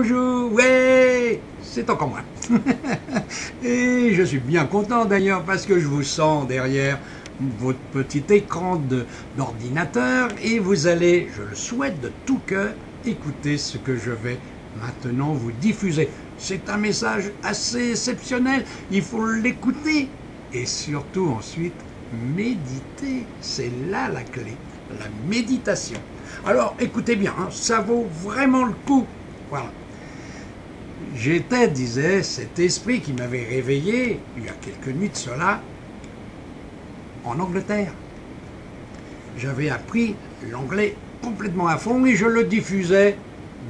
Bonjour, ouais, c'est encore moi. Et je suis bien content d'ailleurs parce que je vous sens derrière votre petit écran d'ordinateur et vous allez, je le souhaite de tout cœur, écouter ce que je vais maintenant vous diffuser. C'est un message assez exceptionnel, il faut l'écouter et surtout ensuite méditer. C'est là la clé, la méditation. Alors écoutez bien, hein, ça vaut vraiment le coup. Voilà. J'étais, disait cet esprit qui m'avait réveillé, il y a quelques nuits de cela, en Angleterre. J'avais appris l'anglais complètement à fond et je le diffusais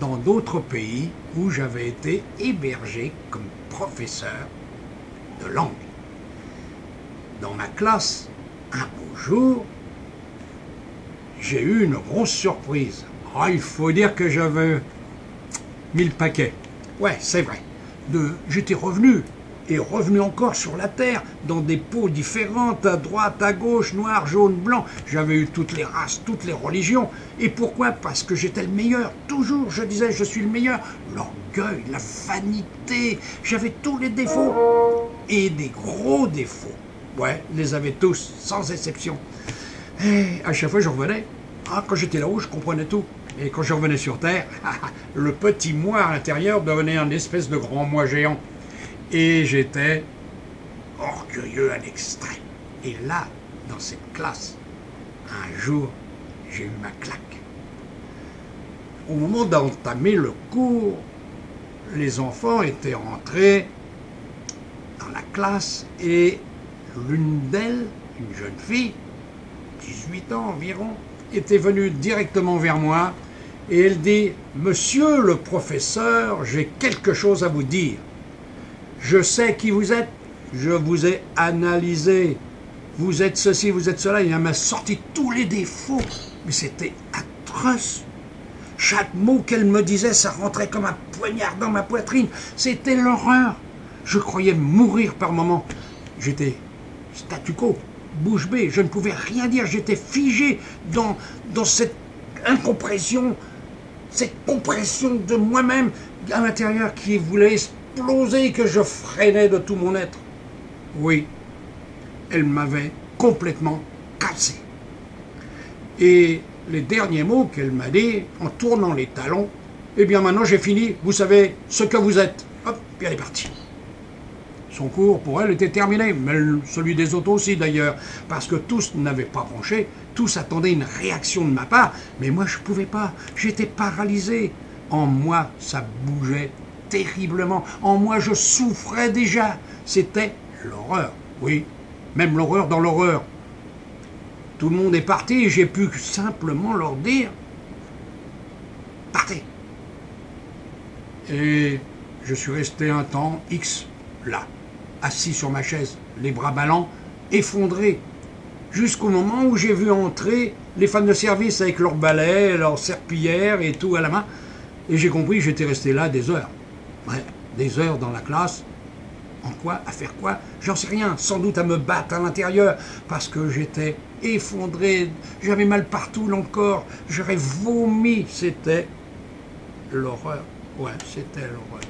dans d'autres pays où j'avais été hébergé comme professeur de langue. Dans ma classe, un beau jour, j'ai eu une grosse surprise. Oh, il faut dire que j'avais mis le paquet. Ouais, c'est vrai. J'étais revenu, et revenu encore sur la terre, dans des peaux différentes, à droite, à gauche, noir, jaune, blanc. J'avais eu toutes les races, toutes les religions. Et pourquoi? Parce que j'étais le meilleur. Toujours, je disais, je suis le meilleur. L'orgueil, la vanité, j'avais tous les défauts. Et des gros défauts. Ouais, les avais tous, sans exception. Et à chaque fois, je revenais. Ah, quand j'étais là-haut, je comprenais tout. Et quand je revenais sur Terre, le petit moi à l'intérieur devenait un espèce de grand moi géant. Et j'étais orgueilleux à l'extrême. Et là, dans cette classe, un jour, j'ai eu ma claque. Au moment d'entamer le cours, les enfants étaient rentrés dans la classe et l'une d'elles, une jeune fille, 18 ans environ, était venue directement vers moi et elle dit « Monsieur le professeur, j'ai quelque chose à vous dire. Je sais qui vous êtes, je vous ai analysé, vous êtes ceci, vous êtes cela. » Et elle m'a sorti tous les défauts, mais c'était atroce. Chaque mot qu'elle me disait, ça rentrait comme un poignard dans ma poitrine. C'était l'horreur. Je croyais mourir par moments. J'étais statu quo, bouche bée, je ne pouvais rien dire, j'étais figé dans cette incompression, cette compression de moi-même à l'intérieur qui voulait exploser, que je freinais de tout mon être. Oui, elle m'avait complètement cassé. Et les derniers mots qu'elle m'a dit, en tournant les talons, eh bien maintenant j'ai fini, vous savez ce que vous êtes. Hop, puis elle est partie. Son cours, pour elle, était terminé, mais celui des autres aussi d'ailleurs, parce que tous n'avaient pas bronché, tous attendaient une réaction de ma part, mais moi je ne pouvais pas, j'étais paralysé. En moi, ça bougeait terriblement, en moi je souffrais déjà, c'était l'horreur, oui, même l'horreur dans l'horreur. Tout le monde est parti et j'ai pu simplement leur dire « Partez !» Et je suis resté un temps X là, assis sur ma chaise, les bras ballants, effondrés, jusqu'au moment où j'ai vu entrer les femmes de service avec leurs balais, leurs serpillères et tout à la main, et j'ai compris que j'étais resté là des heures. Ouais, des heures dans la classe. En quoi? À faire quoi? J'en sais rien, sans doute à me battre à l'intérieur, parce que j'étais effondré, j'avais mal partout le corps, j'aurais vomi, c'était l'horreur. Ouais, c'était l'horreur.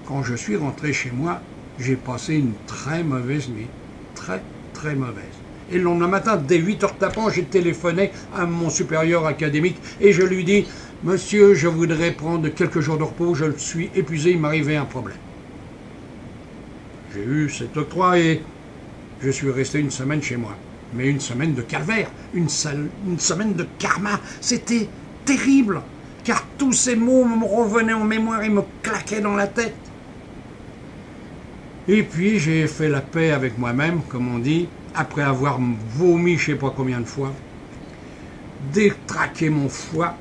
Quand je suis rentré chez moi, j'ai passé une très mauvaise nuit. Très, très mauvaise. Et le lendemain matin, dès 8h tapant, j'ai téléphoné à mon supérieur académique et je lui dis « Monsieur, je voudrais prendre quelques jours de repos, je suis épuisé, il m'arrivait un problème. » J'ai eu cet octroi et je suis resté une semaine chez moi. Mais une semaine de calvaire, une semaine de karma. C'était terrible, car tous ces mots me revenaient en mémoire et me claquaient dans la tête. Et puis j'ai fait la paix avec moi-même, comme on dit, après avoir vomi je ne sais pas combien de fois, détraqué mon foie,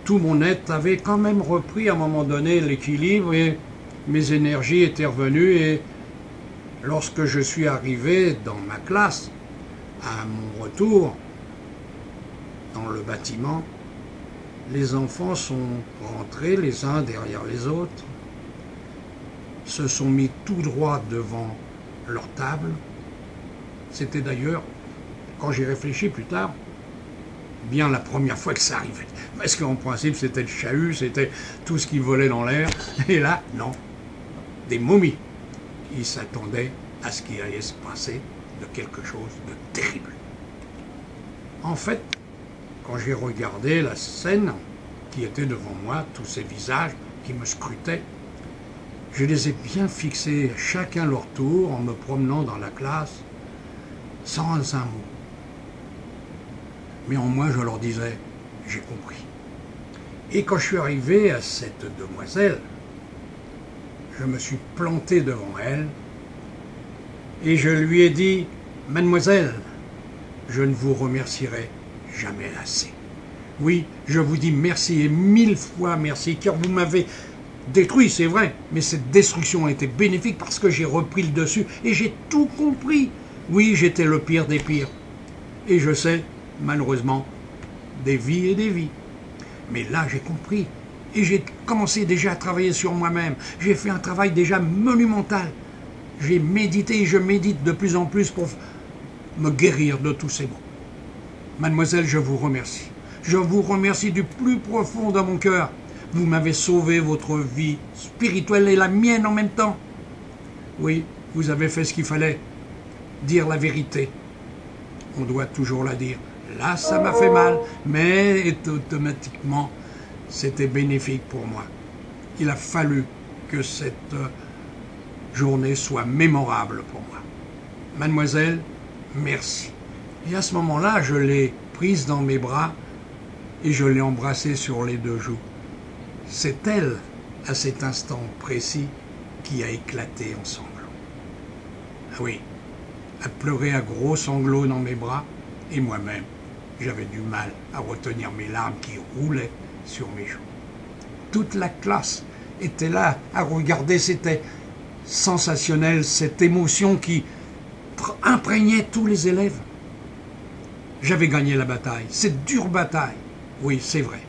tout mon être avait quand même repris à un moment donné l'équilibre et mes énergies étaient revenues. Et lorsque je suis arrivé dans ma classe, à mon retour dans le bâtiment, les enfants sont rentrés les uns derrière les autres, se sont mis tout droit devant leur table. C'était d'ailleurs, quand j'y réfléchis plus tard, bien la première fois que ça arrivait. Parce qu'en principe, c'était le chahut, c'était tout ce qui volait dans l'air. Et là, non. Des momies. Ils s'attendaient à ce qui allait se passer de quelque chose de terrible. En fait, quand j'ai regardé la scène qui était devant moi, tous ces visages qui me scrutaient, je les ai bien fixés chacun leur tour en me promenant dans la classe sans un mot. Mais en moi, je leur disais, j'ai compris. Et quand je suis arrivé à cette demoiselle, je me suis planté devant elle et je lui ai dit, mademoiselle, je ne vous remercierai jamais assez. Oui, je vous dis merci et 1000 fois merci, car vous m'avez détruit, c'est vrai, mais cette destruction a été bénéfique parce que j'ai repris le dessus et j'ai tout compris. Oui, j'étais le pire des pires. Et je sais, malheureusement, des vies et des vies. Mais là, j'ai compris. Et j'ai commencé déjà à travailler sur moi-même. J'ai fait un travail déjà monumental. J'ai médité et je médite de plus en plus pour me guérir de tous ces maux. Mademoiselle, je vous remercie. Je vous remercie du plus profond de mon cœur. Vous m'avez sauvé votre vie spirituelle et la mienne en même temps. Oui, vous avez fait ce qu'il fallait. Dire la vérité. On doit toujours la dire. Là, ça m'a fait mal, mais automatiquement, c'était bénéfique pour moi. Il a fallu que cette journée soit mémorable pour moi. Mademoiselle, merci. Et à ce moment-là, je l'ai prise dans mes bras et je l'ai embrassée sur les deux joues. C'est elle, à cet instant précis, qui a éclaté en sanglots. Ah oui, elle pleurait à gros sanglots dans mes bras et moi-même, j'avais du mal à retenir mes larmes qui roulaient sur mes joues. Toute la classe était là à regarder, c'était sensationnel, cette émotion qui imprégnait tous les élèves. J'avais gagné la bataille, cette dure bataille, oui, c'est vrai.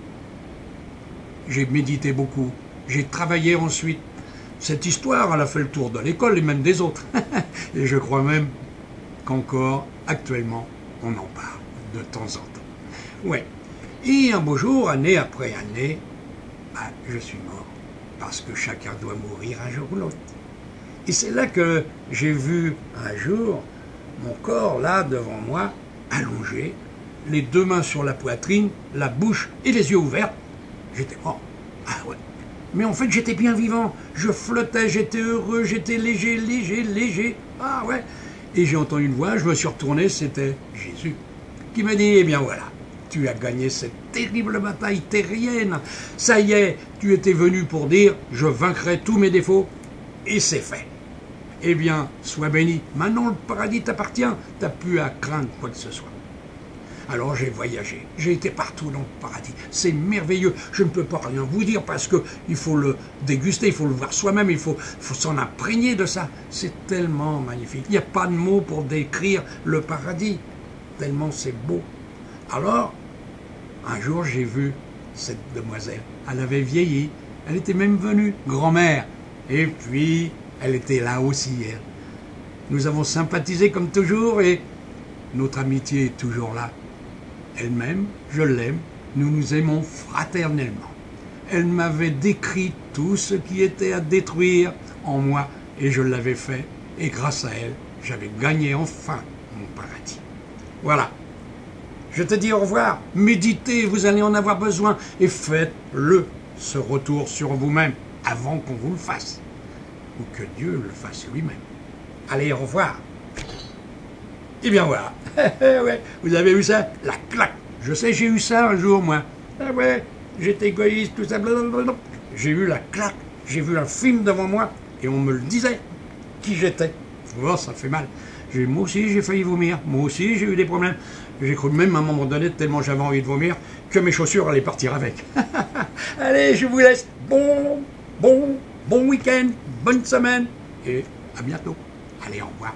J'ai médité beaucoup, j'ai travaillé ensuite. Cette histoire, elle a fait le tour de l'école et même des autres. Et je crois même qu'encore, actuellement, on en parle de temps en temps. Ouais. Et un beau jour, année après année, je suis mort. Parce que chacun doit mourir un jour ou l'autre. Et c'est là que j'ai vu un jour mon corps, là, devant moi, allongé, les deux mains sur la poitrine, la bouche et les yeux ouverts. J'étais mort. Ah ouais. Mais en fait, j'étais bien vivant. Je flottais, j'étais heureux, j'étais léger, léger, léger. Ah ouais. Et j'ai entendu une voix, je me suis retourné, c'était Jésus, qui m'a dit, eh bien voilà, tu as gagné cette terrible bataille terrienne. Ça y est, tu étais venu pour dire, je vaincrai tous mes défauts, et c'est fait. Eh bien, sois béni. Maintenant, le paradis t'appartient. Tu n'as plus à craindre quoi que ce soit. Alors j'ai voyagé, j'ai été partout dans le paradis, c'est merveilleux, je ne peux pas rien vous dire parce qu'il faut le déguster, il faut le voir soi-même, il faut s'en imprégner de ça, c'est tellement magnifique, il n'y a pas de mots pour décrire le paradis, tellement c'est beau. Alors, un jour j'ai vu cette demoiselle, elle avait vieilli, elle était même venue, grand-mère, et puis elle était là aussi, elle. Nous avons sympathisé comme toujours et notre amitié est toujours là. Elle-même, je l'aime, nous nous aimons fraternellement. Elle m'avait décrit tout ce qui était à détruire en moi et je l'avais fait. Et grâce à elle, j'avais gagné enfin mon paradis. Voilà. Je te dis au revoir. Méditez, vous allez en avoir besoin. Et faites-le, ce retour sur vous-même, avant qu'on vous le fasse. Ou que Dieu le fasse lui-même. Allez, au revoir. Et bien voilà, ouais, vous avez vu ça? La claque. Je sais, j'ai eu ça un jour, moi. Ah ouais, j'étais égoïste, tout ça, blablabla. J'ai eu la claque, j'ai vu un film devant moi, et on me le disait, qui j'étais. Oh, ça fait mal. Moi aussi, j'ai failli vomir. Moi aussi, j'ai eu des problèmes. J'ai cru même à un moment donné, tellement j'avais envie de vomir, que mes chaussures allaient partir avec. Allez, je vous laisse. Bon week-end, bonne semaine, et à bientôt. Allez, au revoir.